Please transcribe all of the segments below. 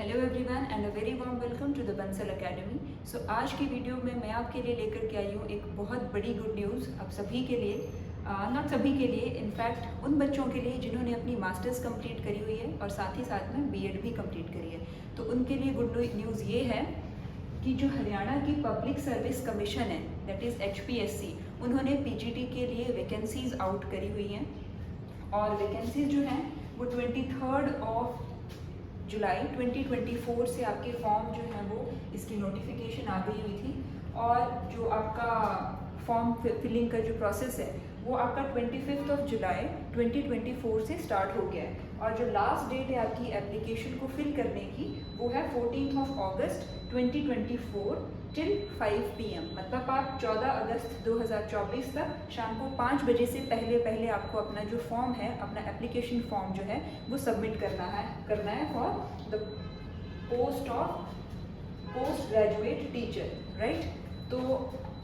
Hello everyone and a very warm welcome to the Bansal Academy. So आज की video में मैं आपके लिए लेकर के आई हूँ एक बहुत बड़ी गुड न्यूज़ आप सभी के लिए, नॉट सभी के लिए, इनफैक्ट उन बच्चों के लिए जिन्होंने अपनी मास्टर्स कंप्लीट करी हुई है और साथ ही साथ में बीएड भी कंप्लीट करी है। तो उनके लिए गुड न्यूज़ ये है कि जो हरियाणा की पब्लिक सर्विस कमीशन है, दैट इज़ HPSC, उन्होंने PGT के लिए वैकेंसीज आउट करी हुई हैं और वैकेंसीज जो हैं वो 23 जुलाई 2024 से आपके फॉर्म जो है वो इसकी नोटिफिकेशन आ गई हुई थी और जो आपका फॉर्म फिलिंग का जो प्रोसेस है वो आपका 25 जुलाई 2024 से स्टार्ट हो गया है और जो लास्ट डेट है आपकी एप्लीकेशन को फिल करने की वो है 14 अगस्त 2024 टिल 5 PM। मतलब आप 14 अगस्त 2024 तक शाम को 5 बजे से पहले आपको अपना जो फॉर्म है, अपना एप्लीकेशन फॉर्म जो है वो सबमिट करना है for the post graduate teacher, right. तो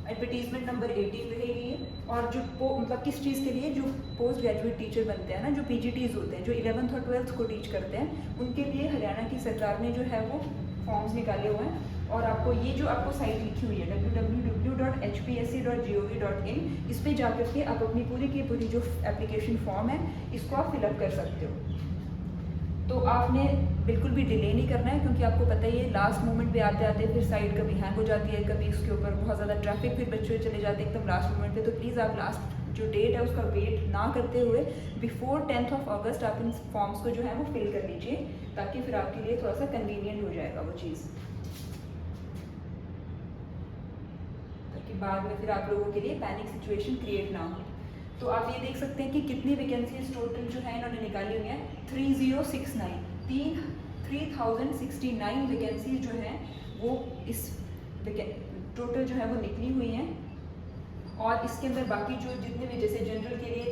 एडवर्टीजमेंट नंबर 18 रहेगी और जो मतलब किस चीज़ के लिए, जो पोस्ट ग्रेजुएट टीचर बनते हैं ना, जो PGTs होते हैं, जो 11th और 12th को टीच करते हैं, उनके लिए हरियाणा की सरकार ने जो है वो फॉर्म्स निकाले हुए हैं। और आपको ये जो आपको साइट लिखी हुई है www.hpsc.gov.in, इस पर जाकर के आप अपनी पूरी की पूरी जो एप्लीकेशन फॉर्म है इसको आप फिलअप कर सकते हो। तो आपने बिल्कुल भी डिले नहीं करना है, क्योंकि आपको पता ही है लास्ट मोमेंट पे आते आते फिर साइट कभी हैंग हो जाती है, कभी उसके ऊपर बहुत ज़्यादा ट्रैफिक, फिर बच्चे चले जाते हैं एकदम लास्ट मोमेंट पे। तो प्लीज़ आप लास्ट जो डेट है उसका वेट ना करते हुए बिफोर 10 अगस्त आप इन फॉर्म्स को जो है वो फिल कर लीजिए, ताकि फिर आपके लिए थोड़ा सा कन्वीनियंट हो जाएगा वो चीज़, ताकि बाद में फिर आप लोगों के लिए पैनिक सिचुएशन क्रिएट ना हो। तो आप ये देख सकते हैं कि कितनी वैकेंसीज टोटल जो है इन्होंने निकाली हुई हैं, 3069 वैकेंसीज जो हैं वो इस टोटल जो है वो निकली हुई हैं। और इसके अंदर बाकी जो जितने भी, जैसे जनरल के लिए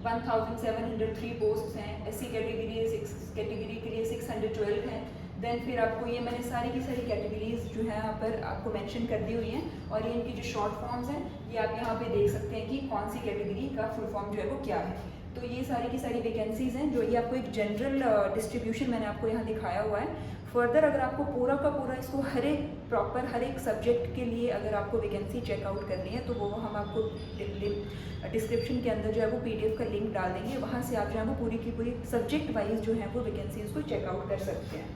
1703 पोस्ट हैं, SC कैटेगरी के लिए 612 हैं। देन फिर आपको ये मैंने सारी की सारी कैटेगरीज जो है यहाँ पर आपको मेंशन कर दी हुई हैं और ये इनकी जो शॉर्ट फॉर्म्स हैं ये आप यहाँ पे देख सकते हैं कि कौन सी कैटेगरी का फुल फॉर्म जो है वो क्या है। तो ये सारी की सारी वैकेंसीज हैं, जो ये आपको एक जनरल डिस्ट्रीब्यूशन मैंने आपको यहाँ दिखाया हुआ है। फर्दर अगर आपको पूरा का पूरा इसको हर एक सब्जेक्ट के लिए अगर आपको वैकेंसी चेकआउट करनी है तो वो हम आपको डिस्क्रिप्शन के अंदर जो है वो PDF का लिंक डाल देंगे, वहाँ से आप जो है वो पूरी की पूरी सब्जेक्ट वाइज जो है वो वैकेंसीज को चेकआउट कर सकते हैं।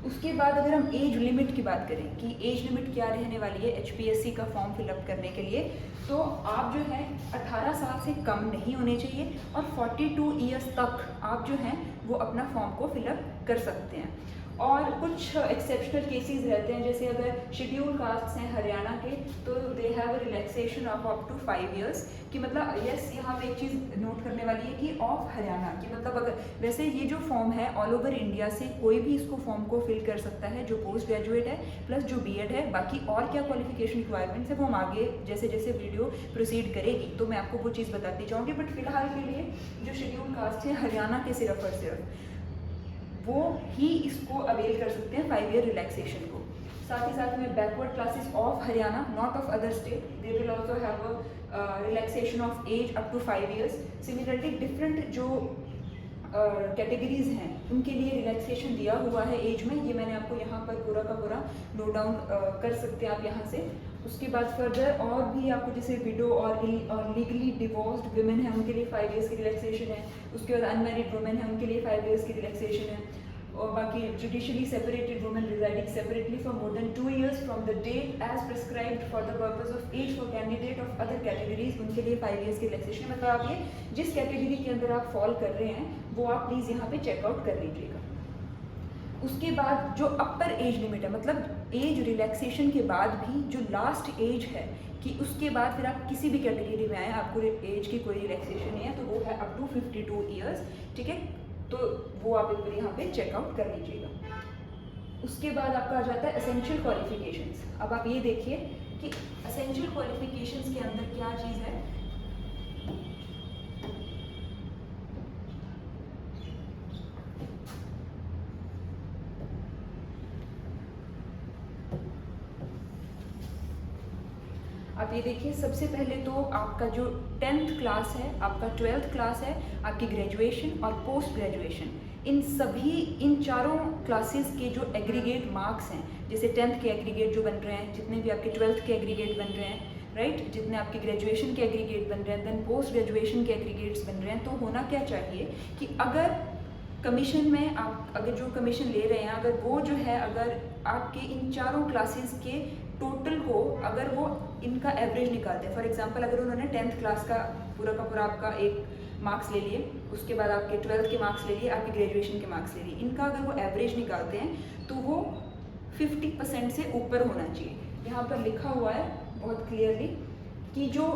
उसके बाद अगर हम एज लिमिट की बात करें कि एज लिमिट क्या रहने वाली है HPSC का फॉर्म फिलअप करने के लिए, तो आप जो है 18 साल से कम नहीं होने चाहिए और 42 ईयर्स तक आप जो हैं वो अपना फॉर्म को फिलअप कर सकते हैं। और कुछ एक्सेप्शनल केसेस रहते हैं, जैसे अगर शेड्यूल कास्ट हैं हरियाणा के तो they have a relaxation of up to 5 years कि मतलब यस, यहाँ पे एक चीज़ नोट करने वाली है कि ऑफ हरियाणा की मतलब अगर वैसे ये जो फॉर्म है ऑल ओवर इंडिया से कोई भी इसको फॉर्म को फिल कर सकता है, जो पोस्ट ग्रेजुएट है प्लस जो BEd है। बाकी और क्या क्वालिफिकेशन रिक्वायरमेंट्स है वो हम आगे जैसे जैसे वीडियो प्रोसीड करेगी तो मैं आपको वो चीज़ बताती जाऊँगी। बट फिलहाल के लिए जो शेड्यूल कास्ट है हरियाणा के सिर्फ और सिर्फ वो ही इसको अवेल कर सकते हैं 5 ईयर रिलैक्सेशन को। साथ ही साथ में backward classes of Haryana, not of other state, they will also have a relaxation of age up to 5 years. Similarly different जो कैटेगरीज हैं उनके लिए रिलैक्सेशन दिया हुआ है एज में, ये मैंने आपको यहाँ पर पूरा का पूरा नोट डाउन कर सकते हैं आप यहाँ से। उसके बाद फर्दर और भी आपको जैसे विडो और लीगली डिवोर्स्ड वुमेन है उनके लिए 5 इयर्स की रिलैक्सेशन है। उसके बाद अनमैरिड वुमेन है उनके लिए 5 इयर्स की रिलैक्सेशन है। और बाकी judicially separated women residing separately for more than 2 years from the date age prescribed for the purpose of age for candidate of other categories, उनके लिए 5 इयर्स की रिलैक्सेशन। मतलब आप ये जिस कैटेगरी के अंदर आप फॉल कर रहे हैं वो आप प्लीज़ यहाँ पे चेकआउट कर लीजिएगा। उसके बाद जो अपर एज लिमिट है, मतलब एज रिलैक्सेशन के बाद भी जो लास्ट एज है कि उसके बाद फिर आप किसी भी कैटेगरी में आए आपको एज की कोई रिलैक्सेशन नहीं है, तो वो है अप टू 52 ईयर्स, ठीक है। तो वो आप एक बार यहाँ पे चेकआउट कर लीजिएगा। उसके बाद आपका आ जाता है एसेंशियल क्वालिफिकेशंस। अब आप ये देखिए कि एसेंशियल क्वालिफिकेशंस के अंदर क्या चीज़ है। अब आप ये देखिए, सबसे पहले तो आपका जो 10th क्लास है, आपका 12th क्लास है, आपकी ग्रेजुएशन और पोस्ट ग्रेजुएशन, इन चारों क्लासेस के जो एग्रीगेट मार्क्स हैं, जैसे 10th के एग्रीगेट जो बन रहे हैं, जितने भी आपके 12th के एग्रीगेट बन रहे हैं, राइट, जितने आपके ग्रेजुएशन के एग्रीगेट बन रहे हैं, देन पोस्ट ग्रेजुएशन के एग्रीगेट्स बन रहे हैं, तो होना क्या चाहिए कि अगर कमीशन में आप अगर जो कमीशन ले रहे हैं, अगर वो जो है, अगर आपके इन चारों क्लासेस के टोटल को अगर वो इनका एवरेज निकालते हैं, फॉर एग्जांपल अगर उन्होंने 10th क्लास का पूरा आपका एक मार्क्स ले लिए, उसके बाद आपके 12th के मार्क्स ले लिए, आपके ग्रेजुएशन के मार्क्स ले लिए, इनका अगर वो एवरेज निकालते हैं तो वो 50% से ऊपर होना चाहिए। यहाँ पर लिखा हुआ है बहुत क्लियरली कि जो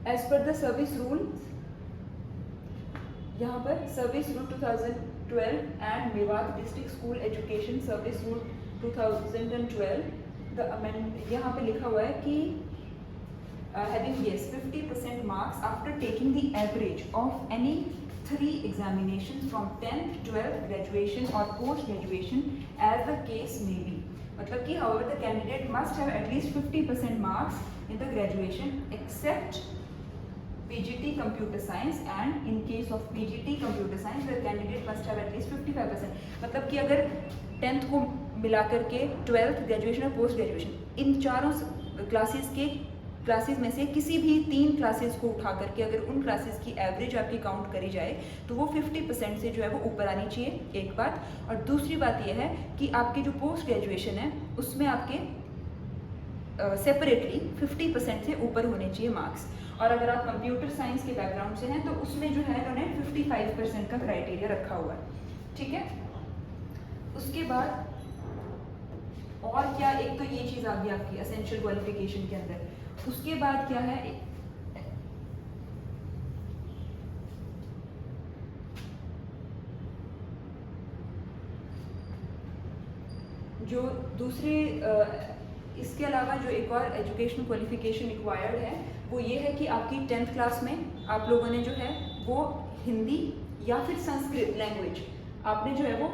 as per the service rule, यहाँ पर service rule 2012 and Mewat district school education service rule 2012, the amend, यहाँ पे लिखा हुआ है कि having yes 50% marks after taking the average of any 3 examinations from 10th, 12th, graduation or post graduation as the case may be. मतलब कि however the candidate must have at least 50% marks in the graduation except PGT computer science, and in case of PGT computer science the candidate must have at least 55%. मतलब कि अगर 10th को मिलाकर के 12th, graduation और post graduation, इन चारों classes में से किसी भी 3 क्लासेस को उठा करके अगर उन क्लासेस की एवरेज आपकी काउंट करी जाए तो वो 50% से जो है वो ऊपर आनी चाहिए, एक बात। और दूसरी बात ये है कि आपके जो पोस्ट ग्रेजुएशन है उसमें आपके सेपरेटली 50% से ऊपर होने चाहिए मार्क्स। और अगर आप कंप्यूटर साइंस के बैकग्राउंड से हैं तो उसमें जो है इन्होंने 55% का क्राइटेरिया रखा हुआ है, ठीक है। उसके बाद और क्या, एक तो ये चीज़ आ गई आपकी एसेंशियल क्वालिफिकेशन के अंदर। उसके बाद क्या है, जो दूसरे इसके अलावा जो एक और एजुकेशनल क्वालिफिकेशन रिक्वायर्ड है वो ये है कि आपकी 10th क्लास में आप लोगों ने जो है वो हिंदी या फिर संस्कृत लैंग्वेज आपने जो है वो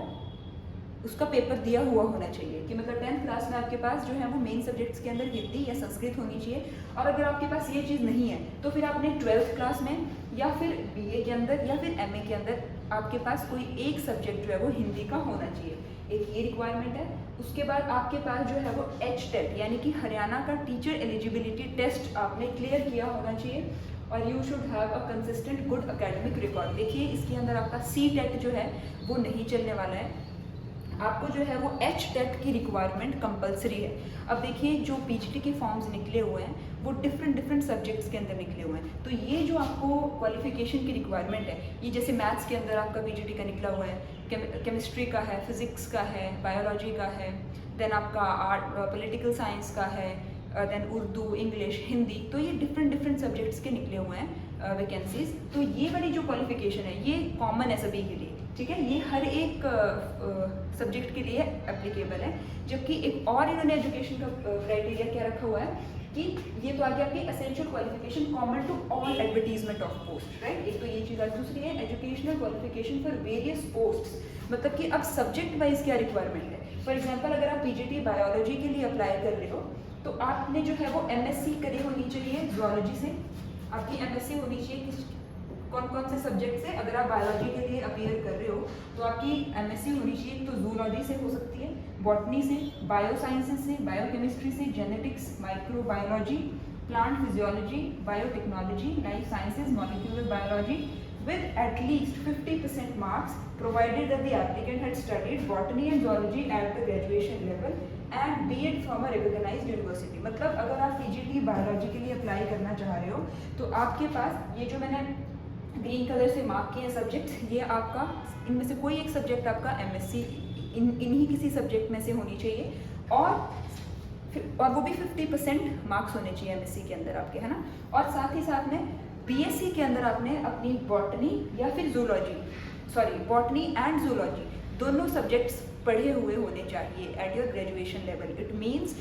उसका पेपर दिया हुआ होना चाहिए, कि मतलब 10th क्लास में आपके पास जो है वो मेन सब्जेक्ट्स के अंदर हिंदी या संस्कृत होनी चाहिए। और अगर आपके पास ये चीज़ नहीं है तो फिर आपने 12th क्लास में या फिर BA के अंदर या फिर MA के अंदर आपके पास कोई एक सब्जेक्ट जो है वो हिंदी का होना चाहिए, एक ये रिक्वायरमेंट है। उसके बाद आपके पास जो है वो HTET यानी कि हरियाणा का टीचर एलिजिबिलिटी टेस्ट आपने क्लियर किया होना चाहिए। और you should have a consistent good academic record. देखिए इसके अंदर आपका CTET जो है वो नहीं चलने वाला है, आपको जो है वो HTET की रिक्वायरमेंट कंपलसरी है। अब देखिए जो PGT के फॉर्म्स निकले हुए हैं वो डिफरेंट सब्जेक्ट्स के अंदर निकले हुए हैं, तो ये जो आपको क्वालिफिकेशन की रिक्वायरमेंट है, ये जैसे मैथ्स के अंदर आपका PGT का निकला हुआ है, केमिस्ट्री का है, फिजिक्स का है, बायोलॉजी का है, देन आपका आर्ट पॉलिटिकल साइंस का है, देन उर्दू, इंग्लिश, हिंदी, तो ये डिफरेंट सब्जेक्ट्स के निकले हुए हैं वैकेंसीज। तो ये वाली जो क्वालिफिकेशन है ये कॉमन है सभी के लिए, ठीक है, ये हर एक सब्जेक्ट के लिए एप्लीकेबल है। जबकि एक और इन्होंने एजुकेशन का क्राइटेरिया क्या रखा हुआ है कि ये तो आगे आपकी essential qualification common to all advertisement of post, right, एक तो ये चीज़। दूसरी है educational qualification for various posts, मतलब कि अब सब्जेक्ट वाइज क्या रिक्वायरमेंट है। फॉर एग्जाम्पल अगर आप PGT बायोलॉजी के लिए अप्लाई कर रहे हो तो आपने जो है वो MSc करी होनी चाहिए जूलॉजी से, आपकी MSc होनी चाहिए कौन से सब्जेक्ट से। अगर आप बायोलॉजी के लिए अपीयर कर रहे हो तो आपकी MSc होनी चाहिए, तो जूलॉजी से हो सकती है, बॉटनी से, बायो साइंसेज से, बायोकेमिस्ट्री से, genetics, microbiology, plant physiology, biotechnology, life sciences, molecular biology with at least 50% marks provided that the applicant had studied botany and zoology at the graduation level and B.Ed from a recognized university। मतलब अगर आप PGT biology के लिए apply करना चाह रहे हो तो आपके पास ये जो मैंने ग्रीन कलर से मार्क किए हैं सब्जेक्ट्स, ये आपका इनमें से कोई एक सब्जेक्ट आपका MSc इन्हीं किसी सब्जेक्ट में से होनी चाहिए और वो भी 50% मार्क्स होने चाहिए MSc के अंदर आपके, है ना। और साथ ही साथ में BSc के अंदर आपने अपनी बॉटनी या फिर बॉटनी एंड जूलॉजी दोनों सब्जेक्ट्स पढ़े हुए होने चाहिए at your graduation level. It means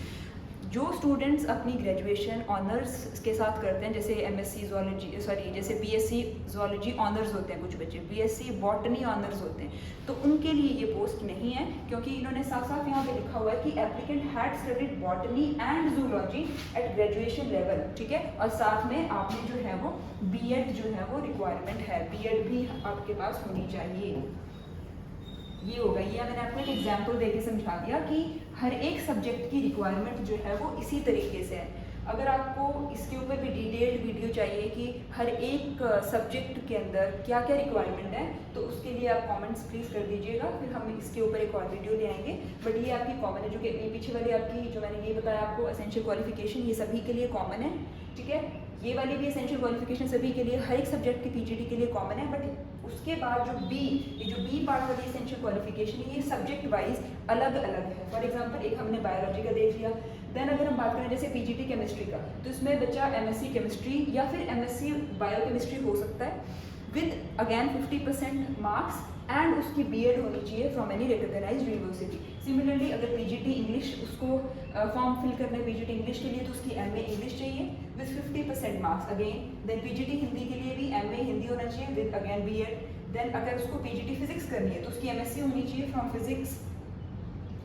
जो स्टूडेंट्स अपनी ग्रेजुएशन ऑनर्स के साथ करते हैं, जैसे एमएससी ज़ूलॉजी, सॉरी जैसे बीएससी ज़ूलॉजी ऑनर्स होते हैं कुछ बच्चे, बीएससी बॉटनी ऑनर्स होते हैं, तो उनके लिए ये पोस्ट नहीं है, क्योंकि इन्होंने साफ साफ यहाँ पे लिखा हुआ है कि applicant had studied botany and zoology at graduation level, ठीक है, और साथ में आपने जो है वो बीएड जो है वो रिक्वायरमेंट है, बीएड भी आपके पास होनी चाहिए। ये होगा, ये मैंने आपको एक एग्जाम्पल देके समझा दिया कि हर एक सब्जेक्ट की रिक्वायरमेंट जो है वो इसी तरीके से है। अगर आपको इसके ऊपर भी डिटेल्ड वीडियो चाहिए कि हर एक सब्जेक्ट के अंदर क्या क्या रिक्वायरमेंट है, तो उसके लिए आप कमेंट्स प्लीज़ कर दीजिएगा, फिर हम इसके ऊपर एक और वीडियो ले आएंगे। बट ये आपकी कॉमन है, जो कि पीछे वाली आपकी जो मैंने ये बताया आपको एसेंशियल क्वालिफिकेशन, ये सभी के लिए कॉमन है, ठीक है। ये वाली भी एसेंशियल क्वालिफिकेशन सभी के लिए, हर एक सब्जेक्ट के पीजीटी के लिए कॉमन है। बट उसके बाद जो बी पार्ट वाली एसेंशियल क्वालिफिकेशन है, ये सब्जेक्ट वाइज अलग अलग है। फॉर एग्जांपल एक हमने बायोलॉजी का देख लिया, देन अगर हम बात करें जैसे पीजीटी केमिस्ट्री का, तो इसमें बच्चा एमएससी केमिस्ट्री या फिर एमएससी बायोकेमिस्ट्री हो सकता है विद अगेन 50% मार्क्स, एंड उसकी बीएड होनी चाहिए from any recognised university. Similarly अगर पीजीटी इंग्लिश उसको फॉर्म फिल करना है पीजीटी इंग्लिश के लिए, तो उसकी एमए इंग्लिश चाहिए with 50% marks again. Then PGT Hindi के लिए भी एमए हिंदी होना चाहिए विद अगेन बीएड। देन अगर उसको पीजीटी फिजिक्स करनी है तो उसकी एमएससी होनी चाहिए from physics,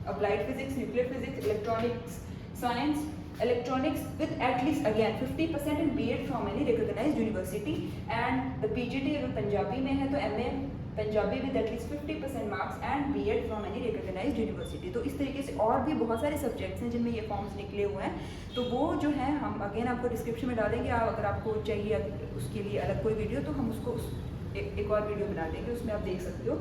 applied physics, nuclear physics, electronics science, electronics with at least again 50% in BEd from any recognized university, and the PGT अगर पंजाबी में है तो MA Punjabi with at least 50% marks and BEd from any recognized university। तो इस तरीके से और भी बहुत सारे सब्जेक्ट्स हैं जिनमें ये फॉर्म्स निकले हुए हैं, तो वो जो है हम अगेन आपको डिस्क्रिप्शन में डालेंगे। अगर आपको चाहिए उसके लिए अलग कोई वीडियो, तो हम उसको एक और वीडियो बना देंगे, उसमें आप देख सकते हो।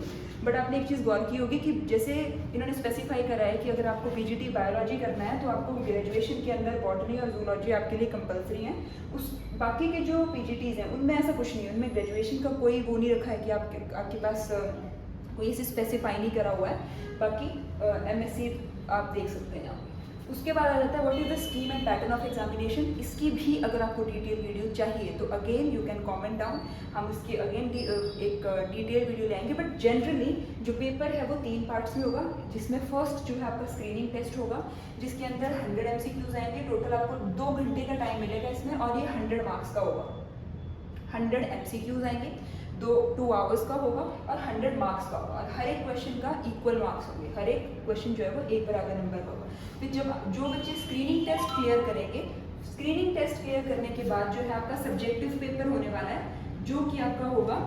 बट आपने एक चीज़ गौर की होगी कि जैसे इन्होंने स्पेसिफाई करा है कि अगर आपको पीजीटी बायोलॉजी करना है तो आपको ग्रेजुएशन के अंदर बॉटनी और जूलॉजी आपके लिए कंपलसरी है। उस बाकी के जो पीजीटीज़ हैं उनमें ऐसा कुछ नहीं है, उनमें ग्रेजुएशन का कोई वो नहीं रखा है कि आपके पास कोई इसे स्पेसिफाई नहीं करा हुआ है। बाकी एमएससी आप देख सकते हैं यहाँ। उसके बाद आ जाता है what is the scheme and pattern of examination. इसकी भी अगर आपको डिटेल वीडियो चाहिए तो again you can comment down, हम इसकी अगेन एक डिटेल वीडियो लेंगे। बट जनरली जो पेपर है वो 3 पार्ट्स में होगा, जिसमें फर्स्ट जो है आपका स्क्रीनिंग टेस्ट होगा, जिसके अंदर 100 MCQs आएंगे। टोटल आपको 2 घंटे का टाइम मिलेगा इसमें, और ये 100 मार्क्स का होगा। 100 MCQs आएंगे, 2 आवर्स का होगा और 100 मार्क्स का होगा, और हर एक क्वेश्चन का इक्वल मार्क्स होंगे। हर एक क्वेश्चन जो है वो एक बराबर नंबर का होगा। फिर जब जो बच्चे स्क्रीनिंग टेस्ट क्लियर करेंगे, स्क्रीनिंग टेस्ट क्लियर करने के बाद जो है आपका सब्जेक्टिव पेपर होने वाला है, जो कि आपका होगा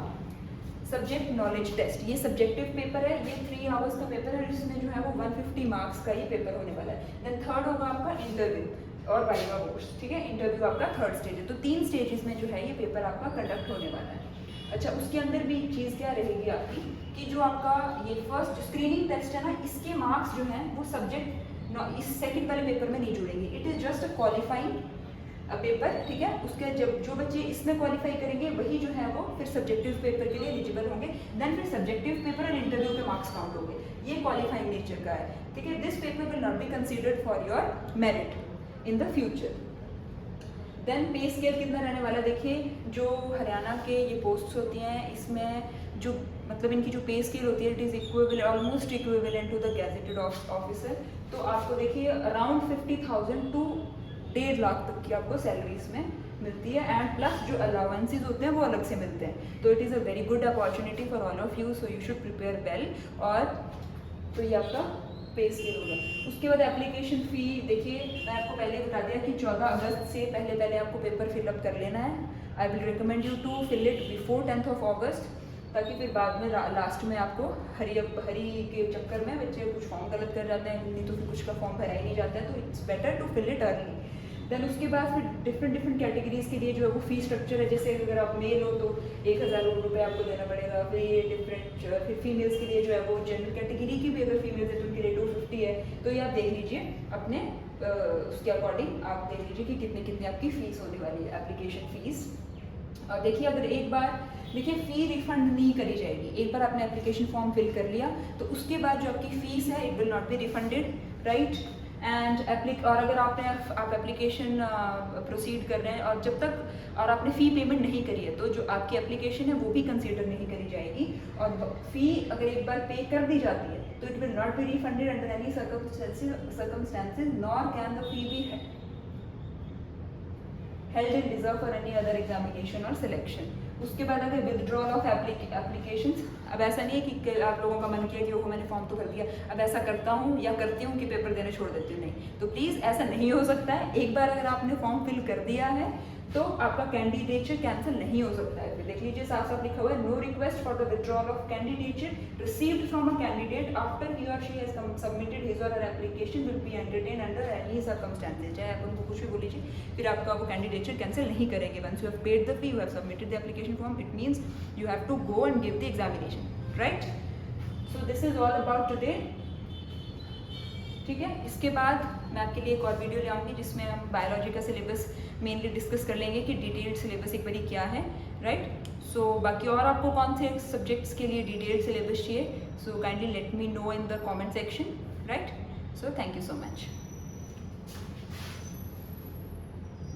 सब्जेक्ट नॉलेज टेस्ट। ये सब्जेक्टिव पेपर है, ये 3 आवर्स का पेपर है, जिसमें जो है वो 150 मार्क्स का ये पेपर होने वाला है। देन थर्ड होगा आपका इंटरव्यू और वाइवा कोर्स, ठीक है। इंटरव्यू आपका थर्ड स्टेज है। तो 3 स्टेजेस में जो है ये पेपर आपका कंडक्ट होने वाला है। अच्छा, उसके अंदर भी चीज़ क्या रहेगी आपकी कि जो आपका ये फर्स्ट स्क्रीनिंग टेस्ट है ना, इसके मार्क्स जो हैं वो सब्जेक्ट इस सेकंड वाले पेपर में नहीं जुड़ेंगे। It is just a qualifying paper, ठीक है। उसके जब जो बच्चे इसमें क्वालिफाई करेंगे वही जो है वो फिर सब्जेक्टिव पेपर के लिए एलिजिबल होंगे। देन फिर सब्जेक्टिव पेपर और इंटरव्यू के मार्क्स काउंट होंगे। ये क्वालिफाइंग नेचर का है, ठीक है। This paper will not be considered for your merit in the future. Then pay scale कितना रहने वाला है, देखिए जो हरियाणा के ये पोस्ट्स होती हैं, इसमें जो मतलब इनकी जो पे स्केल होती है, it is equivalent, almost equivalent to the gazetted officer. तो आपको देखिए अराउंड 50,000 टू 1.5 लाख तक की आपको सैलरी इसमें मिलती है, एंड प्लस जो अलाउंसेज होते हैं वो अलग से मिलते हैं। तो it is a very good opportunity for all of you, so you should prepare well. और तो ये आपका पे स्केल होगा। उसके बाद एप्लीकेशन फ़ी, देखिए मैं आपको पहले बता दिया कि 14 अगस्त से पहले आपको पेपर फिलअप कर लेना है। I will recommend you to fill it before 10th of August, ताकि फिर बाद में लास्ट में आपको हरी के चक्कर में बच्चे कुछ फॉर्म गलत कर जाते हैं, नहीं तो फिर कुछ का फॉर्म भरा ही नहीं जाता है। तो it's better to fill it early. Then उसके बाद फिर डिफरेंट कैटेगरीज के लिए जो है वो फी स्ट्रक्चर है। जैसे अगर आप मेल हो तो 1,000 रुपये आपको देना पड़ेगा। फिर ये फिर फीमेल्स के लिए जो है वो जनरल कैटेगरी की भी अगर फीमेल्स है तो उनके लिए 250 है। तो ये आप देख लीजिए अपने उसके अकॉर्डिंग आप देख लीजिए कि कितनी आपकी फ़ीस होने वाली है, एप्लीकेशन फ़ीस। और देखिए अगर एक बार फ़ी रिफंड नहीं करी जाएगी। एक बार आपने एप्लीकेशन फॉर्म फिल कर लिया तो उसके बाद जो आपकी फ़ीस है it will not be refunded, right. And और अगर आप एप्लीकेशन प्रोसीड कर रहे हैं और जब तक और आपने फ़ी पेमेंट नहीं करी है तो जो आपकी एप्लीकेशन है वो भी कंसीडर नहीं करी जाएगी। और फी अगर एक बार पे कर दी जाती है तो it will not be refunded under any circumstances nor can the fee be held in reserve for any other examination or selection. उसके बाद अगर विदड्रॉल ऑफ एप्लीकेशंस, अब ऐसा नहीं है कि आप लोगों का मन किया कि वो मैंने फॉर्म तो कर दिया, अब ऐसा करता हूँ या करती हूँ कि पेपर देना छोड़ देती हूँ, नहीं। तो प्लीज़ ऐसा नहीं हो सकता है। एक बार अगर आपने फॉर्म फिल कर दिया है तो आपका कैंडिडेचर कैंसिल नहीं हो सकता है। फिर देख लीजिए साफ साफ लिखा हुआ है, no request for the withdrawal of candidature received from a candidate after he or she has submitted his or her application will be entertain under any circumstances. चाहे आप उनको कुछ भी बोल लीजिए, फिर आपका वो कैंडिडेचर कैंसिल नहीं करेंगे। Once you have paid the fee, you have submitted the application form, it means you have to go and give the examination, right. So this is all about today, ठीक है। इसके बाद मैं आपके लिए एक और वीडियो ले आऊँगी जिसमें हम बायोलॉजी का सिलेबस मेनली डिस्कस कर लेंगे कि डिटेल्ड सिलेबस एक बारी क्या है, राइट। सो बाकी और आपको कौन से सब्जेक्ट्स के लिए डिटेल्ड सिलेबस चाहिए, so kindly let me know in the comment section, right. So thank you so much.